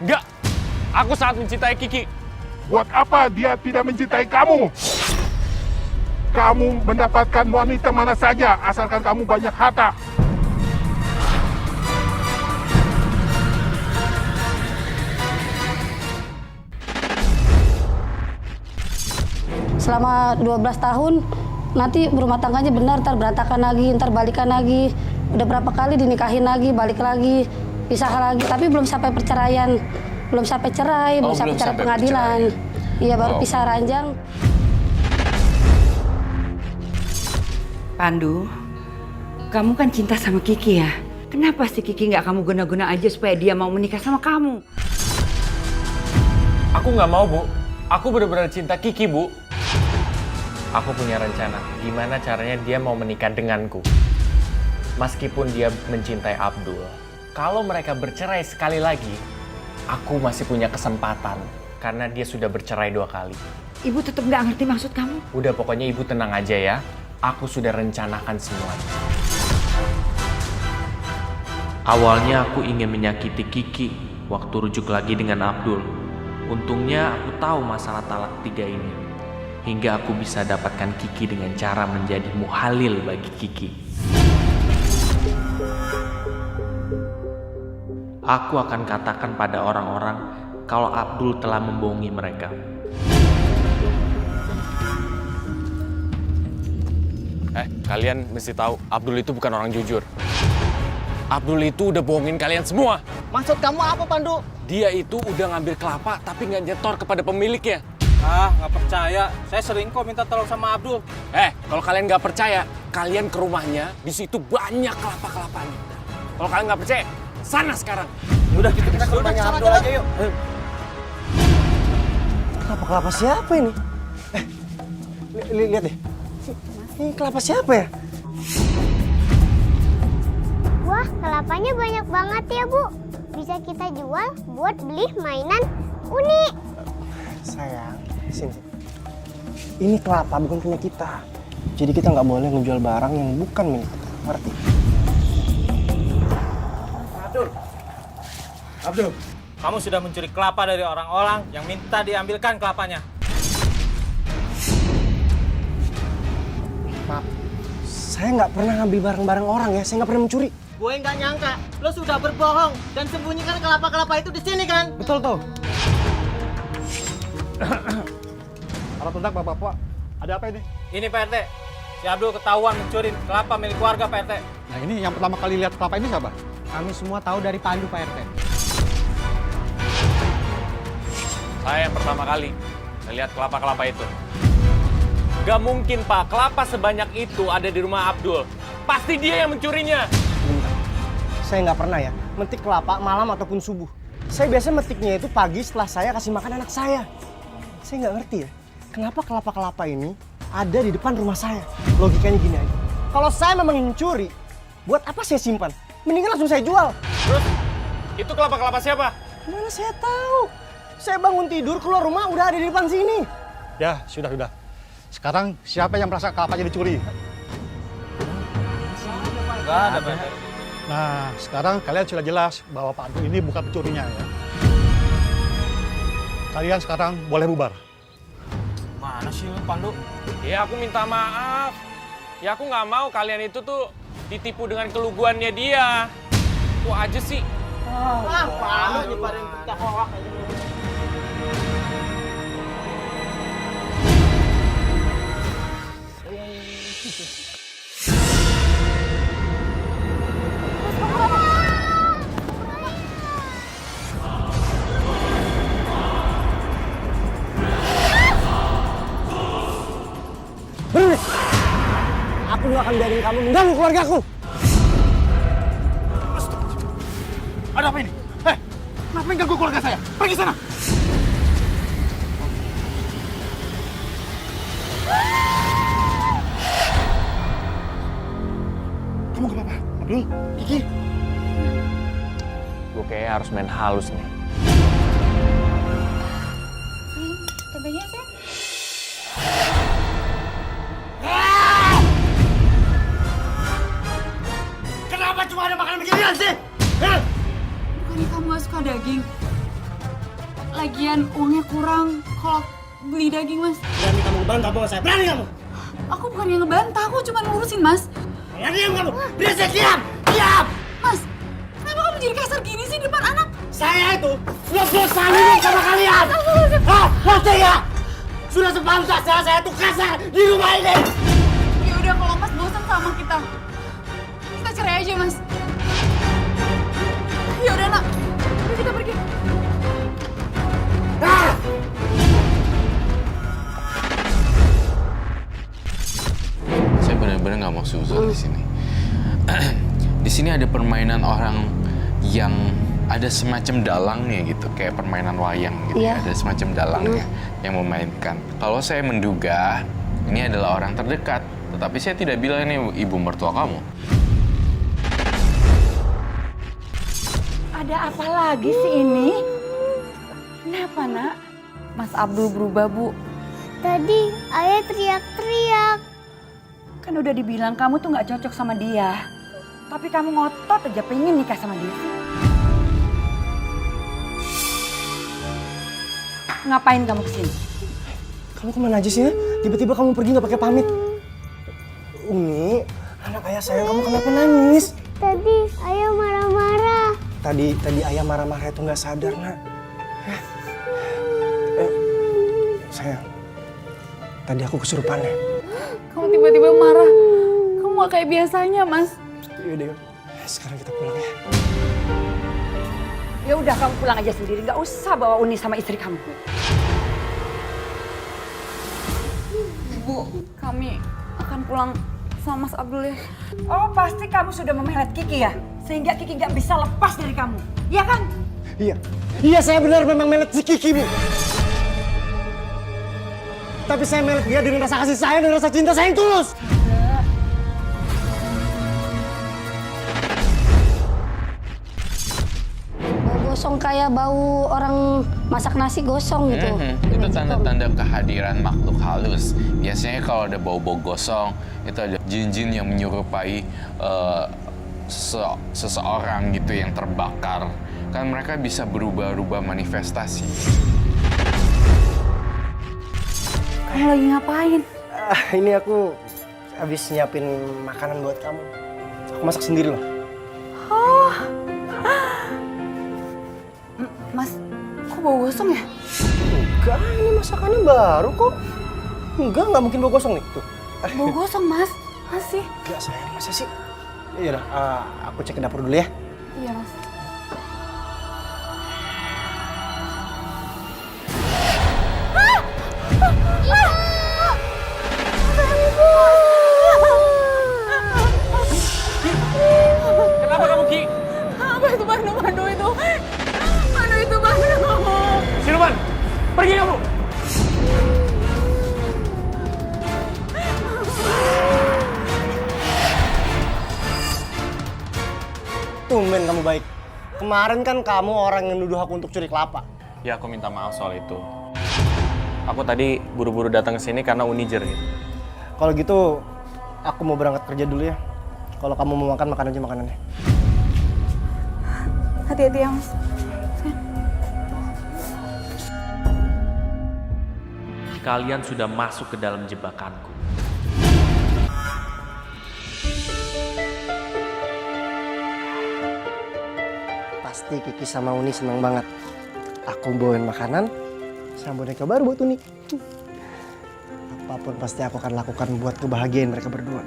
Enggak, aku sangat mencintai Kiki. Buat apa dia tidak mencintai kamu? Kamu mendapatkan wanita mana saja asalkan kamu banyak harta. Selama 12 tahun, nanti berumah tangganya benar, ntar berantakan lagi, ntar balikan lagi. Udah berapa kali dinikahin lagi, balik lagi, pisah lagi, tapi belum sampai perceraian. Belum sampai cerai, belum sampai cerai pengadilan. Iya, baru pisah ranjang. Pandu, kamu kan cinta sama Kiki ya? Kenapa sih Kiki nggak kamu guna-guna aja supaya dia mau menikah sama kamu? Aku nggak mau, Bu. Aku benar-benar cinta Kiki, Bu. Aku punya rencana, gimana caranya dia mau menikah denganku. Meskipun dia mencintai Abdul, kalau mereka bercerai sekali lagi, aku masih punya kesempatan. Karena dia sudah bercerai 2 kali. Ibu tetap nggak ngerti maksud kamu? Udah, pokoknya Ibu tenang aja ya. Aku sudah rencanakan semuanya. Awalnya aku ingin menyakiti Kiki waktu rujuk lagi dengan Abdul. Untungnya aku tahu masalah talak 3 ini. Hingga aku bisa dapatkan Kiki dengan cara menjadi muhalil bagi Kiki. Aku akan katakan pada orang-orang kalau Abdul telah membohongi mereka. Kalian mesti tahu, Abdul itu bukan orang jujur. Abdul itu udah bohongin kalian semua. Maksud kamu apa, Pandu? Dia itu udah ngambil kelapa tapi nggak nyetor kepada pemiliknya. Ah, nggak percaya. Saya sering kok minta tolong sama Abdul. Kalau kalian nggak percaya, kalian ke rumahnya, di situ banyak kelapa-kelapanya. Kalau kalian nggak percaya, sana sekarang. Yaudah, kita ke rumahnya Abdul aja yuk. Kelapa siapa ini? Lihat deh. Ini kelapa siapa ya? Wah, kelapanya banyak banget ya, Bu. Bisa kita jual buat beli mainan unik. Sayang, sini. Ini kelapa bukan punya kita. Jadi kita nggak boleh ngejual barang yang bukan milik kita. Ngerti? Abdul, kamu sudah mencuri kelapa dari orang-orang yang minta diambilkan kelapanya. Maaf, saya nggak pernah ngambil barang-barang orang ya. Saya nggak pernah mencuri. Gue nggak nyangka, lo sudah berbohong dan sembunyikan kelapa-kelapa itu di sini kan? Betul tuh. Para tundak Bapak, ada apa ini? Ini Pak RT, si Abdul ketahuan mencuri kelapa milik warga Pak RT. Nah ini yang pertama kali lihat kelapa ini siapa? Kami semua tahu dari Pandu, Pak RT. Saya yang pertama kali melihat kelapa-kelapa itu. Gak mungkin, Pak. Kelapa sebanyak itu ada di rumah Abdul. Pasti dia yang mencurinya. Bentar. Saya nggak pernah ya metik kelapa malam ataupun subuh. Saya biasanya metiknya itu pagi setelah saya kasih makan anak saya. Saya nggak ngerti ya, kenapa kelapa-kelapa ini ada di depan rumah saya. Logikanya gini aja. Kalau saya memang ingin mencuri, buat apa saya simpan? Mendingan langsung saya jual. Terus, itu kelapa-kelapa siapa? Mana saya tahu? Saya bangun tidur, keluar rumah udah ada di depan sini. Ya, sudah. Sekarang siapa yang merasa kelapanya dicuri? Nggak ada Pak RT. Nah, sekarang kalian sudah jelas bahwa Pak Abdul ini bukan pencurinya ya. Kalian sekarang boleh bubar. Mana sih Pandu? Ya, aku minta maaf. Ya, aku nggak mau kalian itu tuh ditipu dengan keluguannya dia. Itu aja sih. Pandu nyebarin berita hoak aja. Berhenti! Aku nggak akan biarin kamu mengganggu keluargaku. Ada apa ini? Kenapa mengganggu keluarga saya? Pergi sana! Kamu kenapa? Abdul? Kiki? Gue kayaknya harus main halus nih. Tebenya sih. Kenapa cuma ada makanan beginian sih? Bukannya kamu gak suka daging? Lagian uangnya kurang kalau beli daging, Mas. Berani kamu ngebantah bawa saya, berani kamu! Aku bukan yang ngebantah, aku cuma ngurusin, Mas. Ya diam kamu! Berisik, diam! Diam! Mas, kenapa kamu jadi kasar gini sih depan anak? Saya itu sudah bosan hidup sama kalian! Hah? Ngerti ya? Sudah sepantasnya saya tuh kasar di rumah ini! Ya udah kalau Mas bosan sama kita cerai aja, Mas. Ya udah, Nak. Yuk kita pergi. Ah! Saya benar-benar nggak mau suzon di sini. Di sini ada permainan orang yang ada semacam dalangnya gitu, kayak permainan wayang gitu. Iya. Ada semacam dalangnya yang memainkan. Kalau saya menduga ini adalah orang terdekat, tetapi saya tidak bilang ini ibu mertua kamu. Ada apa lagi sih ini? Kenapa, Nak? Mas Abdul berubah, Bu. Tadi ayah teriak-teriak. Kan udah dibilang kamu tuh nggak cocok sama dia. Tapi kamu ngotot aja pengen nikah sama dia. Ngapain kamu kesini? Kamu kemana aja sih ya? Tiba-tiba kamu pergi nggak pakai pamit. Uni, anak ayah sayang, kamu kenapa nangis? Tadi ayah marah-marah. Tadi ayah marah-marah itu nggak sadar, Nak. Sayang, tadi aku kesurupan ya. Kamu tiba-tiba marah. Kamu gak kayak biasanya, Mas. Yaudah, sekarang kita pulang ya. Ya udah kamu pulang aja sendiri, nggak usah bawa Uni sama istri kamu. Bu, kami akan pulang sama Mas Abdul ya. Oh, pasti kamu sudah memelet Kiki ya? Sehingga Kiki nggak bisa lepas dari kamu, iya kan? Iya, iya saya benar memang melet si Kiki, Bu. Tapi saya melet dia dengan rasa kasih sayang dan rasa cinta saya yang tulus. Bau gosong kayak bau orang masak nasi gosong gitu. Itu tanda-tanda kehadiran makhluk halus. Biasanya kalau ada bau-bau gosong, itu ada jin-jin yang menyerupai seseorang gitu yang terbakar. Kan mereka bisa berubah-ubah manifestasi. Kamu lagi ngapain? Ini aku habis nyiapin makanan buat kamu. Aku masak sendiri loh. Oh. Mas, kok bau gosong ya? Enggak, ini masakannya baru kok. Nggak mungkin bau gosong nih. Tuh. Bau gosong, Mas. Masih. Enggak sayang, masa sih? Iya dah, aku cek ke dapur dulu ya. Iya, Mas. Kenapa kamu, Ki? Apa itu Manu itu? Manu itu Manu. Siluman, pergi kamu! Tumben kamu baik. Kemarin kan kamu orang yang nuduh aku untuk curi kelapa. Ya, aku minta maaf soal itu. Aku tadi buru-buru datang ke sini karena Uni jerit. Kalau gitu, aku mau berangkat kerja dulu ya. Kalau kamu mau makan, makan aja makanannya. Hati-hati ya, Mas. Kalian sudah masuk ke dalam jebakanku. Pasti Kiki sama Uni senang banget. Aku bawain makanan sama boneka baru buat Uni. Apapun pasti aku akan lakukan buat kebahagiaan mereka berdua.